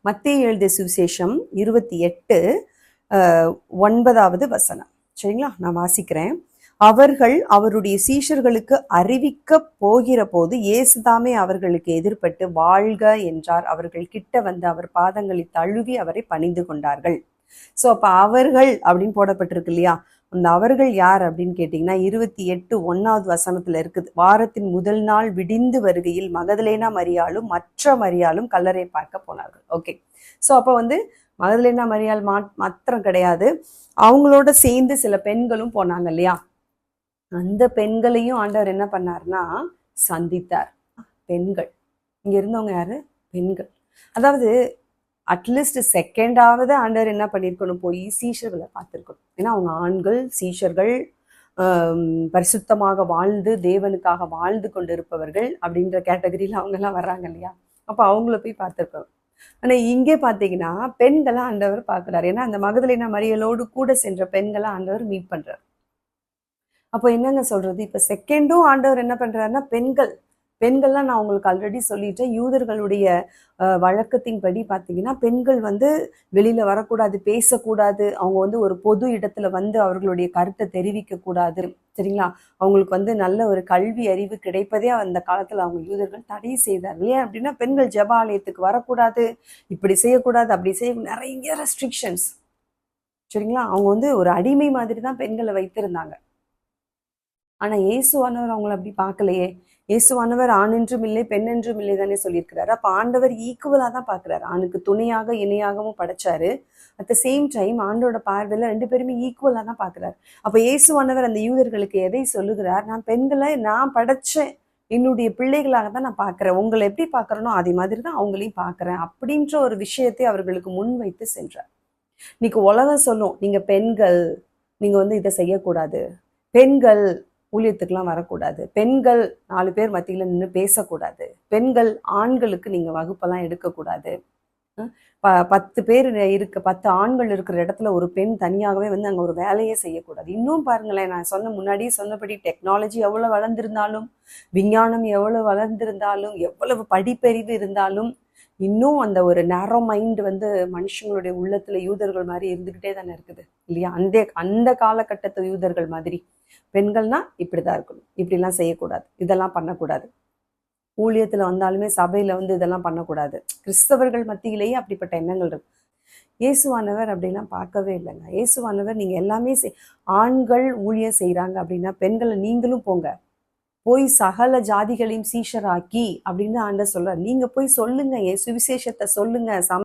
மத்தேயு எழுதிய சுவிசேஷம் 28:9 சரிங்களா? நான் வாசிக்கிறேன். அவர்கள் அவருடைய சீஷர்களுக்கு அறிவிக்க போகிற போது இயேசுதாமே அவர்களுக்கு எதிர்பட்டு வாழ்க என்றார். அவர்கள் கிட்ட வந்து அவர் பாதங்களை தழுவி அவரை பணிந்து கொண்டார்கள். ஸோ அப்போ அவர்கள் அப்படின்னு போடப்பட்டிருக்கு இல்லையா? அந்த அவர்கள் யார் அப்படின்னு கேட்டிங்கன்னா 28:1 இருக்குது. வாரத்தின் முதல் நாள் விடிந்து வருகையில் மகதலேனா மரியாளும் மற்ற மரியாளும் கல்லறை பார்க்க போனார்கள். ஓகே, ஸோ அப்போ மகதலேனா மரியாள் மாத்திரம் கிடையாது, அவங்களோட சேர்ந்து சில பெண்களும் போனாங்க இல்லையா? அந்த பெண்களையும் ஆண்டவர் என்ன பண்ணார்னா சந்தித்தார். பெண்கள் இங்க இருந்தவங்க யாரு? பெண்கள். அதாவது அட்லீஸ்ட் செகண்டாவது ஆண்டவர் என்ன பண்ணியிருக்கணும், போய் சீஷர்களை பார்த்துருக்கணும். ஏன்னா அவங்க ஆண்கள் சீஷர்கள், பரிசுத்தமாக வாழ்ந்து தேவனுக்காக வாழ்ந்து கொண்டு இருப்பவர்கள் அப்படின்ற கேட்டகரியில் அவங்கெல்லாம் வர்றாங்க இல்லையா? அப்போ அவங்கள போய் பார்த்துருக்கணும். ஆனால் இங்கே பார்த்தீங்கன்னா பெண்களை ஆண்டவர் பார்க்குறாரு. ஏன்னா அந்த மகதலேனா மரியாளோடு கூட சென்ற பெண்களை ஆண்டவர் மீட் பண்ணுறார். அப்போ என்னங்க சொல்றது, இப்போ செகண்டும் ஆண்டவர் என்ன பண்றாருன்னா பெண்கள்லாம் நான் உங்களுக்கு ஆல்ரெடி சொல்லிட்டேன். யூதர்களுடைய வழக்கத்தின்படி பார்த்தீங்கன்னா பெண்கள் வெளியில வரக்கூடாது, பேசக்கூடாது, அவங்க ஒரு பொது இடத்துல அவர்களுடைய கருத்தை தெரிவிக்க கூடாது. சரிங்களா? அவங்களுக்கு நல்ல ஒரு கல்வி அறிவு கிடைப்பதே அந்த காலத்துல அவங்க யூதர்கள் தடை செய்தார். ஏன் அப்படின்னா பெண்கள் ஜெப ஆலயத்துக்கு வரக்கூடாது, இப்படி செய்யக்கூடாது, அப்படி செய்ய, நிறைய ரெஸ்ட்ரிக்ஷன்ஸ். சரிங்களா? அவங்க ஒரு அடிமை மாதிரி தான் பெண்களை வைத்திருந்தாங்க. ஆனா இயேசுவானவர் அவங்களை அப்படி பார்க்கலையே. இயேசுவானவர் ஆண் என்றும் இல்லை பெண் என்றும் இல்லை தானே சொல்லியிருக்கிறாரு. அப்ப ஆண்டவர் ஈக்குவலா தான் பார்க்கிறாரு. ஆணுக்கு துணையாக இணையாகவும் படைச்சாரு. அட் த சேம் டைம் ஆண்டோட பார்வையில 2 பேருமே ஈக்குவலா தான் பார்க்கிறாரு. அப்ப இயேசுவானவர் அந்த யூதர்களுக்கு எதை சொல்லுகிறார்? நான் பெண்களை நான் படைச்சேன், என்னுடைய பிள்ளைகளாக தான் நான் பார்க்கிறேன், உங்களை எப்படி பார்க்கறனோ அதே மாதிரி தான் அவங்களையும் பார்க்கிறேன் அப்படின்ற ஒரு விஷயத்தை அவர்களுக்கு முன்வைத்து சென்றார். இன்னைக்கு உலகம் சொல்லும், நீங்க பெண்கள், நீங்க இதை செய்யக்கூடாது, பெண்கள் ஊழியத்துக்கெல்லாம் வரக்கூடாது, பெண்கள் 4 பேர் மத்தியில் நின்று பேசக்கூடாது, பெண்கள் ஆண்களுக்கு நீங்க வகுப்பெல்லாம் எடுக்கக்கூடாது, 10 பேர் 10 ஆண்கள் இருக்கிற இடத்துல ஒரு பெண் தனியாகவே அங்க ஒரு வேலையே செய்யக்கூடாது. இன்னும் பாருங்களேன், நான் முன்னாடியே சொன்னபடி டெக்னாலஜி எவ்வளவு வளர்ந்திருந்தாலும், விஞ்ஞானம் எவ்வளவு வளர்ந்திருந்தாலும், எவ்வளவு படிப்பறிவு இருந்தாலும், இன்னும் அந்த ஒரு நேரோ மைண்ட் மனுஷங்களுடைய உள்ளத்துல யூதர்கள் மாதிரி இருந்துகிட்டே தானே இருக்குது இல்லையா? அந்த காலகட்டத்து யூதர்கள் மாதிரி பெண்கள்னா இப்படிதான் இருக்கணும், இப்படிலாம் செய்யக்கூடாது, இதெல்லாம் பண்ணக்கூடாது, ஊழியத்துல வந்தாலுமே சபையில இதெல்லாம் பண்ணக்கூடாது. கிறிஸ்தவர்கள் மத்தியிலேயே அப்படிப்பட்ட எண்ணங்கள் இருக்கு. இயேசுவானவர் அப்படிலாம் பார்க்கவே இல்லைங்க. இயேசுவானவர் நீங்க எல்லாமே ஆண்கள் ஊழியம் செய்யறாங்க அப்படின்னா பெண்களை நீங்களும் போங்க, போய் சகல ஜாதிகளையும் சீஷராக்கி அப்படின்னு ஆண்டவர் சொல்றார். நீங்க போய் சொல்லுங்க, சுவிசேஷத்தை சொல்லுங்க,